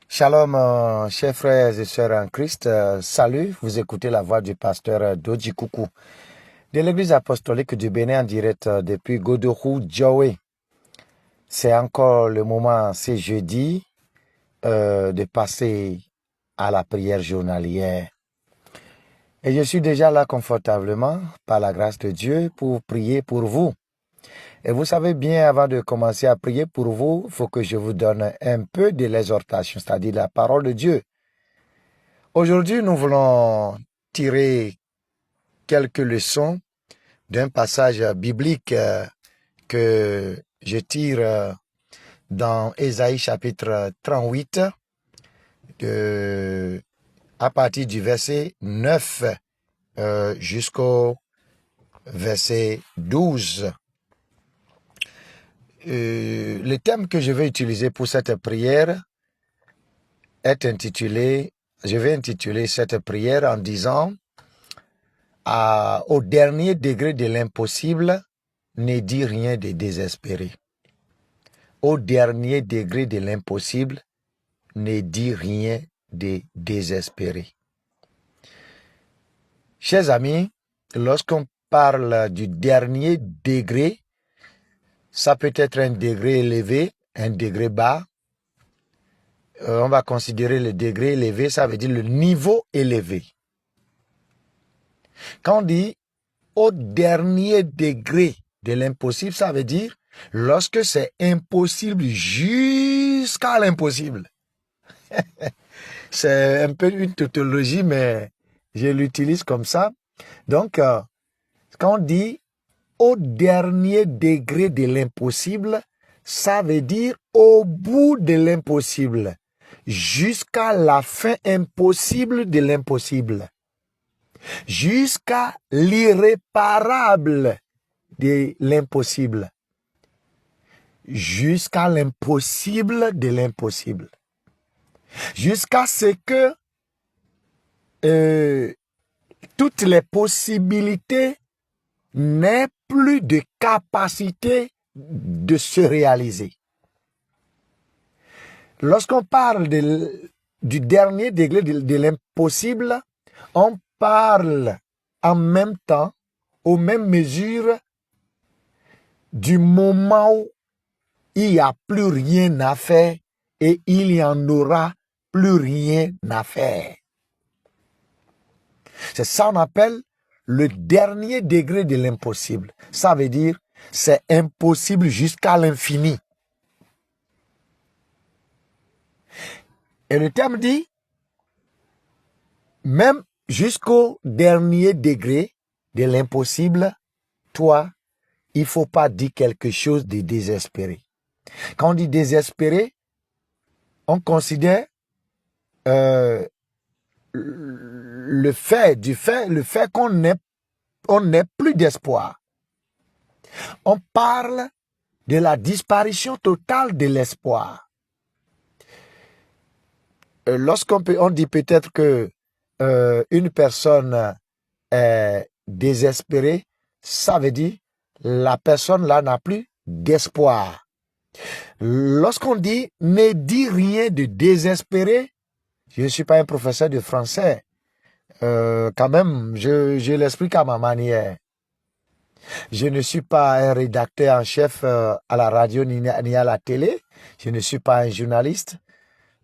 Shalom, chers frères et sœurs en Christ. Salut, vous écoutez la voix du pasteur Doji Koukou de l'église apostolique du Bénin en direct depuis Godourou, Djawé. C'est encore le moment, c'est jeudi, de passer à la prière journalière. Et je suis déjà là confortablement, par la grâce de Dieu, pour prier pour vous. Et vous savez bien, avant de commencer à prier pour vous, il faut que je vous donne un peu de l'exhortation, c'est-à-dire la parole de Dieu. Aujourd'hui, nous voulons tirer quelques leçons d'un passage biblique que je tire dans Ésaïe chapitre 38, à partir du verset 9 jusqu'au verset 12. Le thème que je vais utiliser pour cette prière est intitulé, je vais intituler cette prière en disant au dernier degré de l'impossible, ne dis rien de désespéré. Au dernier degré de l'impossible, ne dis rien de désespéré. Chers amis, lorsqu'on parle du dernier degré, ça peut être un degré élevé, un degré bas. On va considérer le degré élevé, ça veut dire le niveau élevé. Quand on dit au dernier degré de l'impossible, ça veut dire lorsque c'est impossible jusqu'à l'impossible. C'est un peu une tautologie, mais je l'utilise comme ça. Donc, quand on dit au dernier degré de l'impossible, ça veut dire au bout de l'impossible, jusqu'à la fin impossible de l'impossible, jusqu'à l'irréparable de l'impossible, jusqu'à l'impossible de l'impossible, jusqu'à ce que toutes les possibilités n'aient plus de capacité de se réaliser. Lorsqu'on parle du dernier degré de l'impossible, on parle en même temps, aux mêmes mesures, du moment où il n'y a plus rien à faire et il n'y en aura plus rien à faire. C'est ça qu'on appelle le dernier degré de l'impossible. Ça veut dire c'est impossible jusqu'à l'infini. Et le terme dit, même jusqu'au dernier degré de l'impossible, toi, il ne faut pas dire quelque chose de désespéré. Quand on dit désespéré, on considère le fait qu'on n'ait plus d'espoir. On parle de la disparition totale de l'espoir. On dit peut-être que une personne est désespérée, ça veut dire la personne là n'a plus d'espoir. Lorsqu'on dit ne dis rien de désespéré, je ne suis pas un professeur de français. Quand même, je l'explique à ma manière. Je ne suis pas un rédacteur en chef à la radio ni à la télé. Je ne suis pas un journaliste.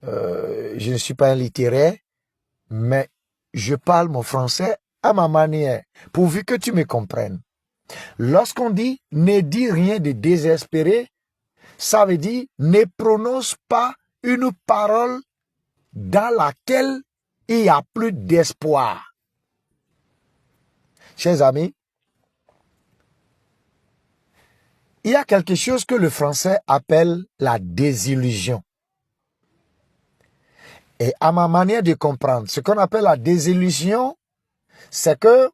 Je ne suis pas un littéraire. Mais je parle mon français à ma manière, pourvu que tu me comprennes. Lorsqu'on dit ne dis rien de désespéré, ça veut dire ne prononce pas une parole dans laquelle il n'y a plus d'espoir. Chers amis, il y a quelque chose que le français appelle la désillusion. Et à ma manière de comprendre, ce qu'on appelle la désillusion, c'est que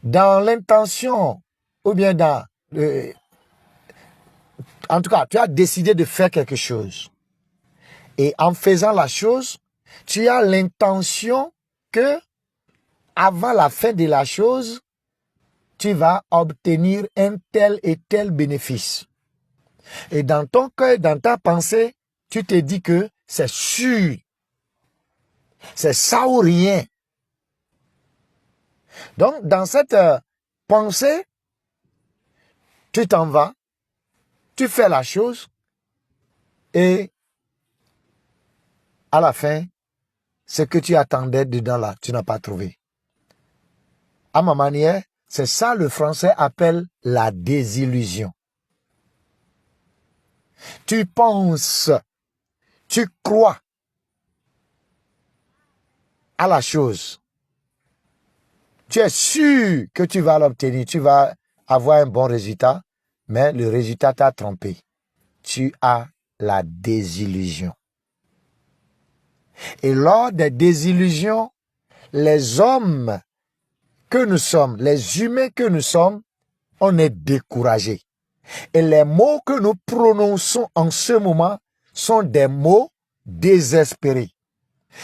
dans l'intention, ou bien en tout cas, tu as décidé de faire quelque chose. Et en faisant la chose, tu as l'intention que, avant la fin de la chose, tu vas obtenir un tel et tel bénéfice. Et dans ton cœur, dans ta pensée, tu te dis que c'est sûr. C'est ça ou rien. Donc, dans cette pensée, tu t'en vas, tu fais la chose, et à la fin, ce que tu attendais dedans là, tu n'as pas trouvé. À ma manière, c'est ça le français appelle la désillusion. Tu penses, tu crois à la chose. Tu es sûr que tu vas l'obtenir, tu vas avoir un bon résultat, mais le résultat t'a trompé. Tu as la désillusion. Et lors des désillusions, les hommes que nous sommes, les humains que nous sommes, on est découragés. Et les mots que nous prononçons en ce moment sont des mots désespérés.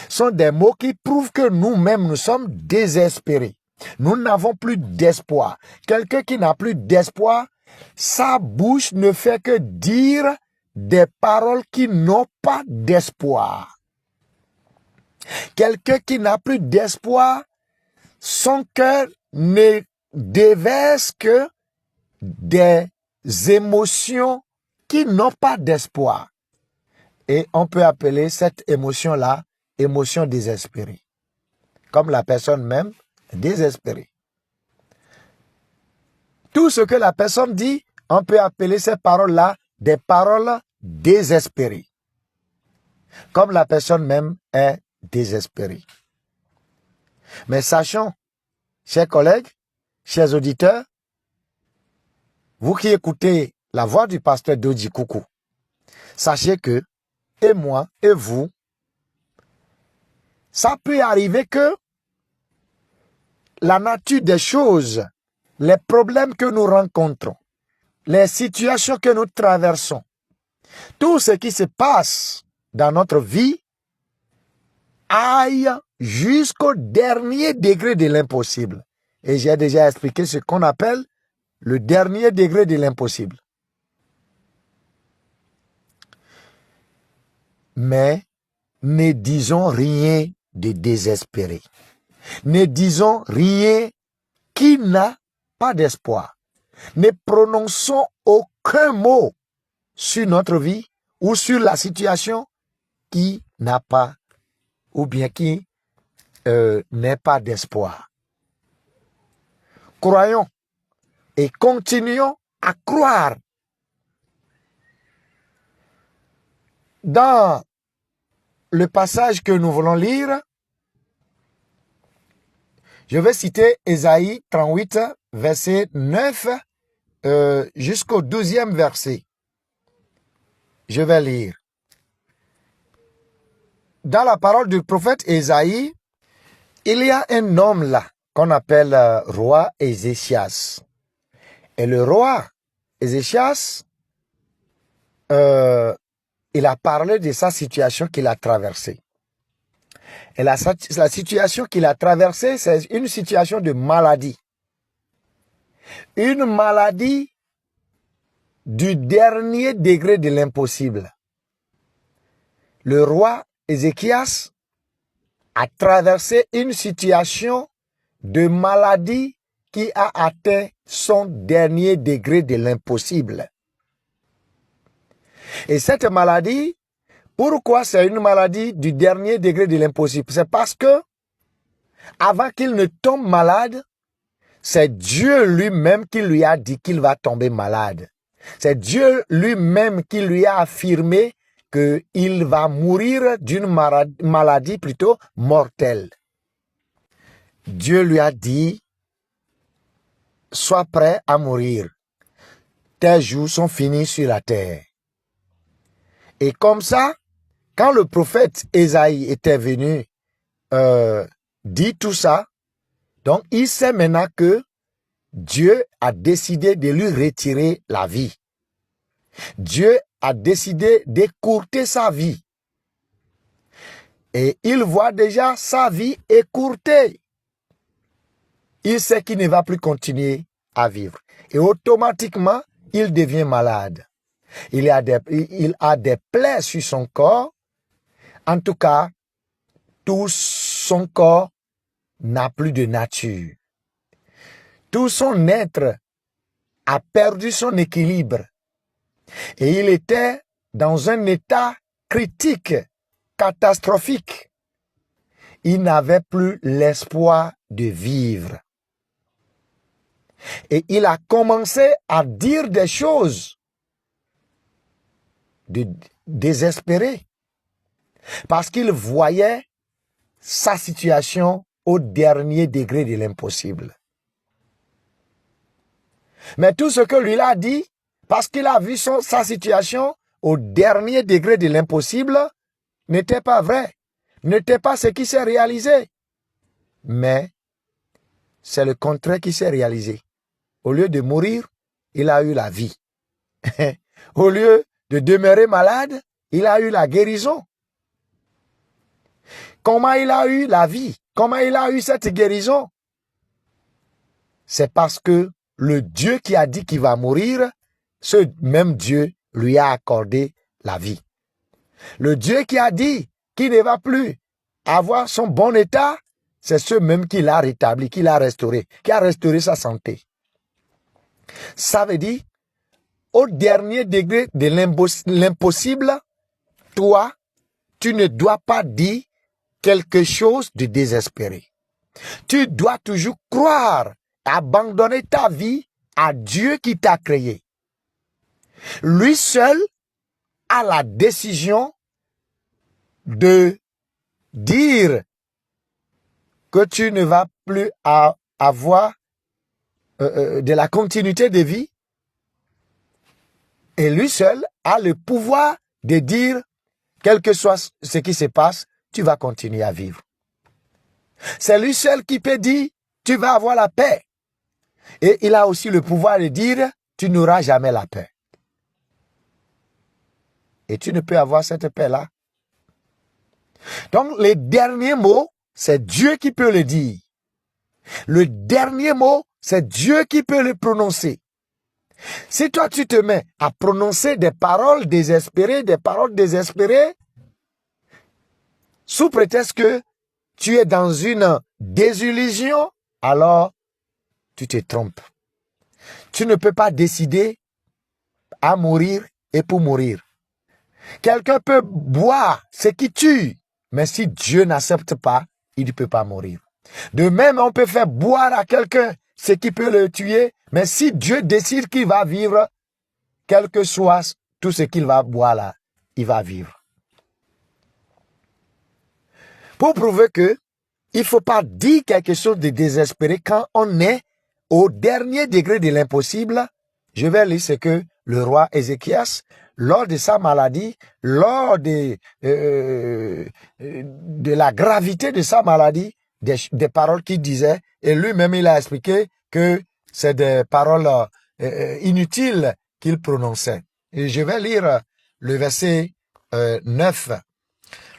Sont des mots qui prouvent que nous-mêmes, nous sommes désespérés. Nous n'avons plus d'espoir. Quelqu'un qui n'a plus d'espoir, sa bouche ne fait que dire des paroles qui n'ont pas d'espoir. Quelqu'un qui n'a plus d'espoir, son cœur ne déverse que des émotions qui n'ont pas d'espoir. Et on peut appeler cette émotion-là émotion désespérée. Comme la personne même désespérée. Tout ce que la personne dit, on peut appeler ces paroles-là des paroles désespérées. Comme la personne même est désespérée. Mais sachons, chers collègues, chers auditeurs, vous qui écoutez la voix du pasteur Dodi Koukou, sachez que, et moi, et vous, ça peut arriver que la nature des choses, les problèmes que nous rencontrons, les situations que nous traversons, tout ce qui se passe dans notre vie aille jusqu'au dernier degré de l'impossible. Et j'ai déjà expliqué ce qu'on appelle le dernier degré de l'impossible. Mais ne disons rien de désespéré. Ne disons rien qui n'a pas d'espoir. Ne prononçons aucun mot sur notre vie ou sur la situation qui n'a pas ou bien qui n'est pas d'espoir. Croyons et continuons à croire. Dans le passage que nous voulons lire, je vais citer Ésaïe 38, verset 9 jusqu'au 12e verset. Je vais lire. Dans la parole du prophète Ésaïe, il y a un homme là qu'on appelle roi Ézéchias. Et le roi Ézéchias, il a parlé de sa situation qu'il a traversée. Et la situation qu'il a traversée, c'est une situation de maladie. Une maladie du dernier degré de l'impossible. Le roi Ézéchias a traversé une situation de maladie qui a atteint son dernier degré de l'impossible. Et cette maladie, pourquoi c'est une maladie du dernier degré de l'impossible? C'est parce que, avant qu'il ne tombe malade, c'est Dieu lui-même qui lui a dit qu'il va tomber malade. C'est Dieu lui-même qui lui a affirmé qu'il va mourir d'une maladie plutôt mortelle. Dieu lui a dit, sois prêt à mourir. Tes jours sont finis sur la terre. Et comme ça, quand le prophète Ésaïe était venu dire tout ça, donc il sait maintenant que Dieu a décidé de lui retirer la vie. Dieu a décidé d'écourter sa vie. Et il voit déjà sa vie écourtée. Il sait qu'il ne va plus continuer à vivre. Et automatiquement, il devient malade. Il a des plaies sur son corps En tout cas, tout son corps n'a plus de nature. Tout son être a perdu son équilibre. Et il était dans un état critique, catastrophique. Il n'avait plus l'espoir de vivre. Et il a commencé à dire des choses désespérées. Parce qu'il voyait sa situation au dernier degré de l'impossible. Mais tout ce que lui a dit, parce qu'il a vu sa situation au dernier degré de l'impossible, n'était pas vrai, n'était pas ce qui s'est réalisé. Mais c'est le contraire qui s'est réalisé. Au lieu de mourir, il a eu la vie. Au lieu de demeurer malade, il a eu la guérison. Comment il a eu la vie? Comment il a eu cette guérison? C'est parce que le Dieu qui a dit qu'il va mourir, ce même Dieu lui a accordé la vie. Le Dieu qui a dit qu'il ne va plus avoir son bon état, c'est ce même qui l'a rétabli, qui l'a restauré, qui a restauré sa santé. Ça veut dire, au dernier degré de l'impossible, toi, tu ne dois pas dire quelque chose de désespéré. Tu dois toujours croire, abandonner ta vie à Dieu qui t'a créé. Lui seul a la décision de dire que tu ne vas plus avoir de la continuité de vie. Et lui seul a le pouvoir de dire, quel que soit ce qui se passe, tu vas continuer à vivre. C'est lui seul qui peut dire, tu vas avoir la paix. Et il a aussi le pouvoir de dire, tu n'auras jamais la paix. Et tu ne peux avoir cette paix-là. Donc, les derniers mots, c'est Dieu qui peut le dire. Le dernier mot, c'est Dieu qui peut le prononcer. Si toi, tu te mets à prononcer des paroles désespérées, sous prétexte que tu es dans une désillusion, alors tu te trompes. Tu ne peux pas décider à mourir et pour mourir. Quelqu'un peut boire ce qui tue, mais si Dieu n'accepte pas, il ne peut pas mourir. De même, on peut faire boire à quelqu'un ce qui peut le tuer, mais si Dieu décide qu'il va vivre, quel que soit tout ce qu'il va boire là, il va vivre. Pour prouver que il ne faut pas dire quelque chose de désespéré quand on est au dernier degré de l'impossible, je vais lire ce que le roi Ézéchias, lors de sa maladie, lors de la gravité de sa maladie, des paroles qu'il disait, et lui-même il a expliqué que c'est des paroles inutiles qu'il prononçait. Et je vais lire le verset 9.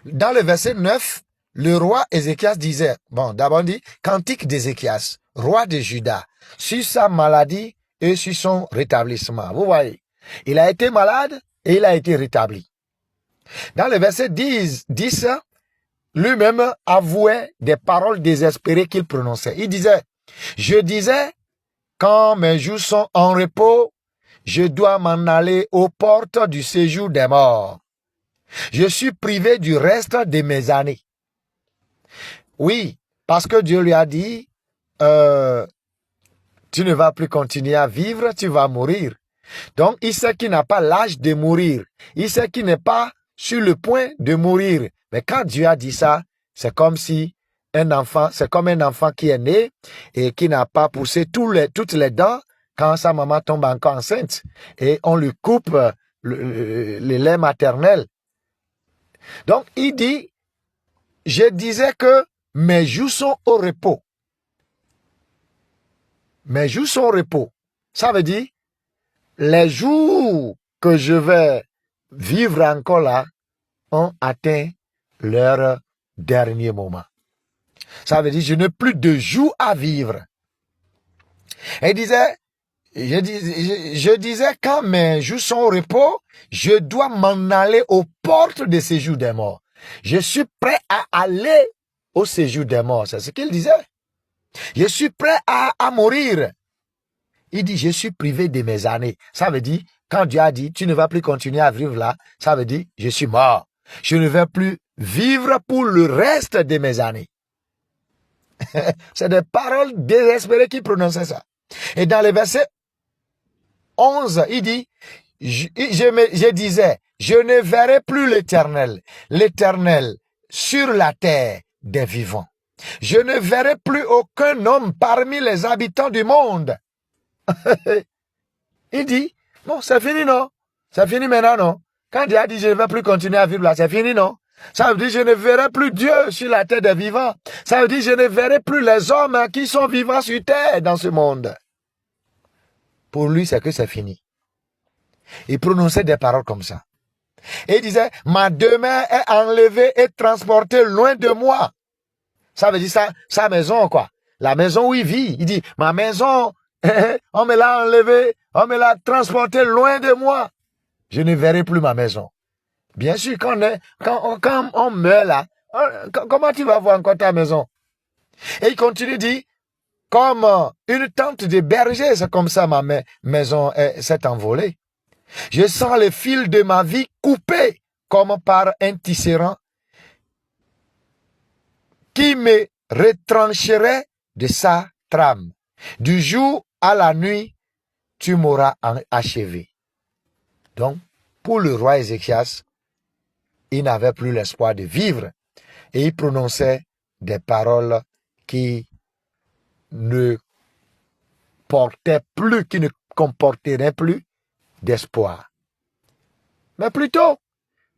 Dans le verset 9, le roi Ézéchias disait, bon, d'abord dit, cantique d'Ézéchias, roi de Juda, sur sa maladie et sur son rétablissement. Vous voyez, il a été malade et il a été rétabli. Dans le verset 10 lui-même avouait des paroles désespérées qu'il prononçait. Il disait, je disais, quand mes jours sont en repos, je dois m'en aller aux portes du séjour des morts. Je suis privé du reste de mes années. Oui, parce que Dieu lui a dit, tu ne vas plus continuer à vivre, tu vas mourir. Donc, il sait qu'il n'a pas l'âge de mourir. Il sait qu'il n'est pas sur le point de mourir. Mais quand Dieu a dit ça, c'est comme si c'est comme un enfant qui est né et qui n'a pas poussé toutes les dents quand sa maman tombe encore enceinte. Et on lui coupe le lait maternel. Donc, il dit, je disais que mes jours sont au repos. Mes jours sont au repos. Ça veut dire, les jours que je vais vivre encore là ont atteint leur dernier moment. Ça veut dire, je n'ai plus de jours à vivre. Et je disais, quand mes jours sont au repos, je dois m'en aller aux portes de ces jours des morts. Je suis prêt à aller au séjour des morts. C'est ce qu'il disait. Je suis prêt à mourir. Il dit, je suis privé de mes années. Ça veut dire, quand Dieu a dit, tu ne vas plus continuer à vivre là, ça veut dire, je suis mort. Je ne vais plus vivre pour le reste de mes années. C'est des paroles désespérées qui prononçaient ça. Et dans le verset 11, il dit, je disais, je ne verrai plus l'Éternel, l'Éternel sur la terre des vivants. Je ne verrai plus aucun homme parmi les habitants du monde. Il dit, non, c'est fini, non? C'est fini maintenant, non? Quand Dieu a dit, je ne vais plus continuer à vivre là, c'est fini, non? Ça veut dire, je ne verrai plus Dieu sur la terre des vivants. Ça veut dire, je ne verrai plus les hommes qui sont vivants sur terre dans ce monde. Pour lui, c'est que c'est fini. Il prononçait des paroles comme ça. Et il disait, ma demeure est enlevée et transportée loin de moi. Ça veut dire ça, sa maison, quoi. La maison où il vit. Il dit, ma maison, on me l'a enlevée, on me l'a transportée loin de moi. Je ne verrai plus ma maison. Bien sûr, quand on meurt là, comment tu vas voir encore ta maison? Et il continue, dit, comme une tente de berger, c'est comme ça ma maison s'est envolée. Je sens le fil de ma vie coupé comme par un tisserand qui me retrancherait de sa trame. Du jour à la nuit, tu m'auras achevé. Donc, pour le roi Ézéchias, il n'avait plus l'espoir de vivre et il prononçait des paroles qui ne portaient plus, qui ne comporteraient plus d'espoir. Mais plutôt,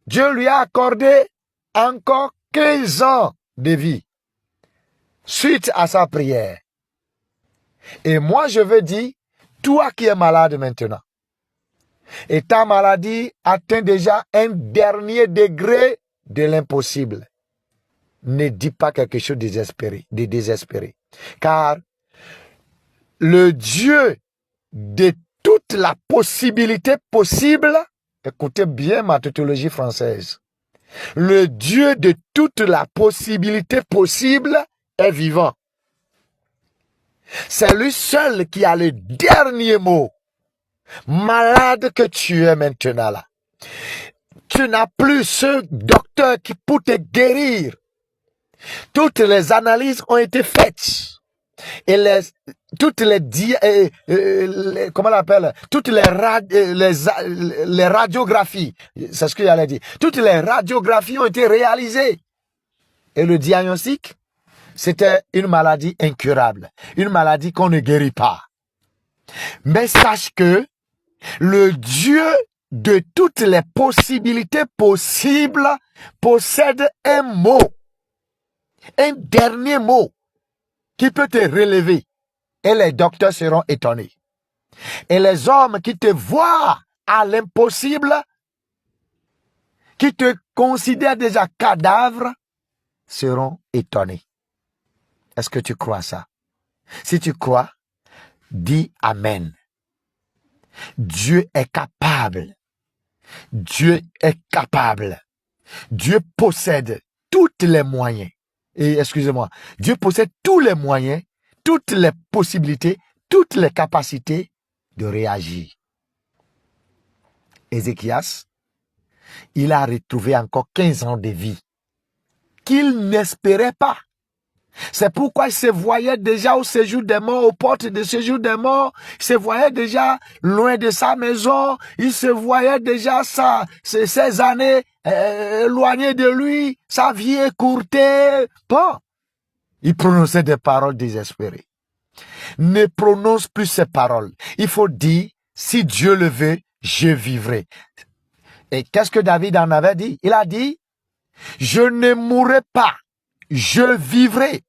Dieu lui a accordé encore 15 ans de vie suite à sa prière. Et moi, je veux dire, toi qui es malade maintenant, et ta maladie atteint déjà un dernier degré de l'impossible, ne dis pas quelque chose de désespéré. Car le Dieu de toute la possibilité possible, écoutez bien ma tautologie française, le Dieu de toute la possibilité possible est vivant. C'est lui seul qui a le dernier mot. Malade que tu es maintenant là, tu n'as plus ce docteur qui peut te guérir. Toutes les analyses ont été faites. Et toutes les radiographies, c'est ce qu'il allait dire. Toutes les radiographies ont été réalisées. Et le diagnostic, c'était une maladie incurable. Une maladie qu'on ne guérit pas. Mais sache que le Dieu de toutes les possibilités possibles possède un mot. Un dernier mot qui peut te relever. Et les docteurs seront étonnés. Et les hommes qui te voient à l'impossible, qui te considèrent déjà cadavre, seront étonnés. Est-ce que tu crois ça? Si tu crois, dis Amen. Dieu est capable. Dieu est capable. Dieu possède tous les moyens. Et excusez-moi, Dieu possède tous les moyens, toutes les possibilités, toutes les capacités de réagir. Ézéchias, il a retrouvé encore 15 ans de vie qu'il n'espérait pas. C'est pourquoi il se voyait déjà au séjour des morts, aux portes du séjour des morts. Il se voyait déjà loin de sa maison. Il se voyait déjà ses années éloignées de lui, sa vie écourtée. Bon, il prononçait des paroles désespérées. Ne prononce plus ces paroles. Il faut dire, si Dieu le veut, je vivrai. Et qu'est-ce que David en avait dit? Il a dit, je ne mourrai pas. Je vivrai,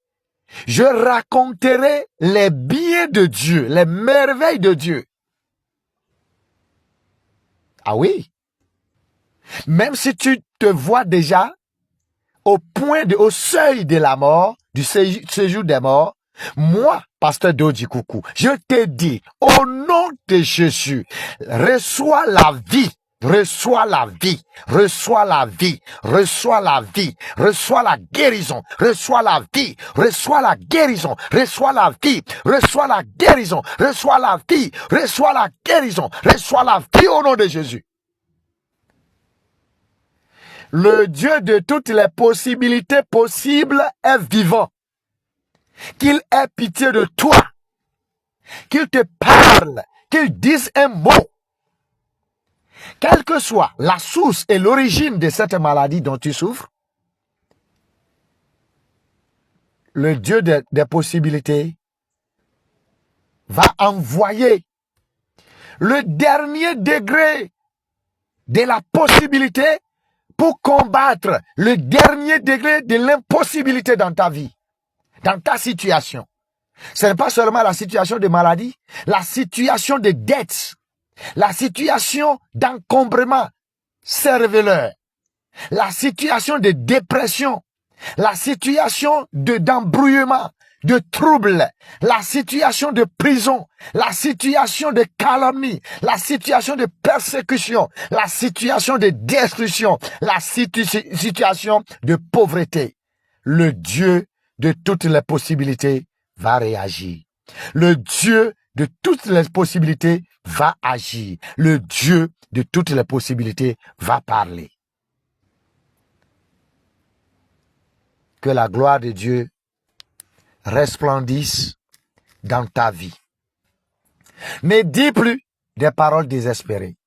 je raconterai les biens de Dieu, les merveilles de Dieu. Ah oui, même si tu te vois déjà au seuil de la mort, du séjour des morts, moi, pasteur Dodi Coucou, je te dis, au nom de Jésus, reçois la vie Reçois la vie, reçois la vie, reçois la vie, reçois la guérison, reçois la vie, reçois la guérison, reçois la vie, reçois la guérison, reçois la vie, reçois la guérison, reçois la vie au nom de Jésus. Le Dieu de toutes les possibilités possibles est vivant. Qu'il ait pitié de toi, qu'il te parle, qu'il dise un mot. Quelle que soit la source et l'origine de cette maladie dont tu souffres, le Dieu des possibilités va envoyer le dernier degré de la possibilité pour combattre le dernier degré de l'impossibilité dans ta vie, dans ta situation. Ce n'est pas seulement la situation de maladie, la situation de dette, la situation d'encombrement cervelleux, la situation de dépression, la situation d'embrouillement, de trouble, la situation de prison, la situation de calomnie, la situation de persécution, la situation de destruction, la situation de pauvreté. Le Dieu de toutes les possibilités va réagir. Le Dieu de toutes les possibilités va agir. Le Dieu de toutes les possibilités va parler. Que la gloire de Dieu resplendisse dans ta vie. Ne dis plus des paroles désespérées,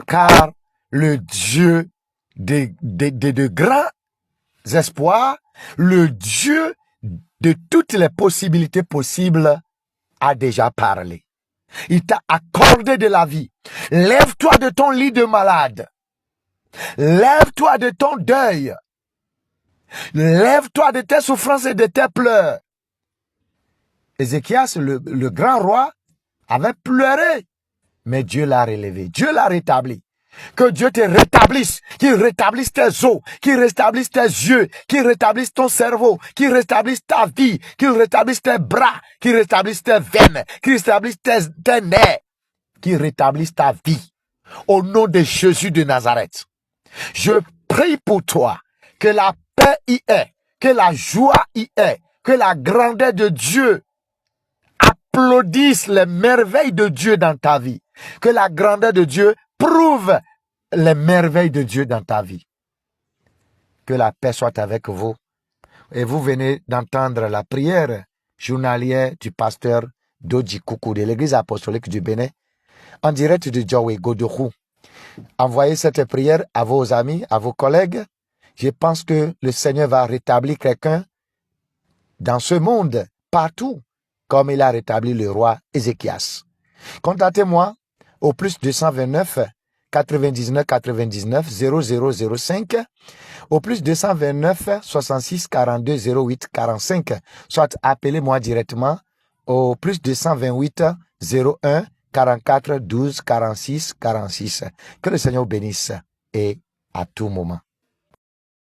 car le Dieu de grands espoirs, le Dieu de toutes les possibilités possibles a déjà parlé. Il t'a accordé de la vie. Lève-toi de ton lit de malade. Lève-toi de ton deuil. Lève-toi de tes souffrances et de tes pleurs. Ézéchias, le grand roi, avait pleuré, mais Dieu l'a relevé. Dieu l'a rétabli. Que Dieu te rétablisse, qu'il rétablisse tes os, qu'il rétablisse tes yeux, qu'il rétablisse ton cerveau, qu'il rétablisse ta vie, qu'il rétablisse tes bras, qu'il rétablisse tes veines, qu'il rétablisse tes nerfs, qu'il rétablisse ta vie. Au nom de Jésus de Nazareth, je prie pour toi que la paix y est, que la joie y est, que la grandeur de Dieu applaudisse les merveilles de Dieu dans ta vie, que la grandeur de Dieu prouve les merveilles de Dieu dans ta vie. Que la paix soit avec vous. Et vous venez d'entendre la prière journalière du pasteur Doji Koukou de l'église apostolique du Bénin en direct de Djawé Godourou. Envoyez cette prière à vos amis, à vos collègues. Je pense que le Seigneur va rétablir quelqu'un dans ce monde, partout, comme il a rétabli le roi Ézéchias. Contactez-moi au plus 229 99 99 0005 au plus 229 66 42 08 45, soit appelez-moi directement au plus 228 01 44 12 46 46. Que le Seigneur bénisse et à tout moment.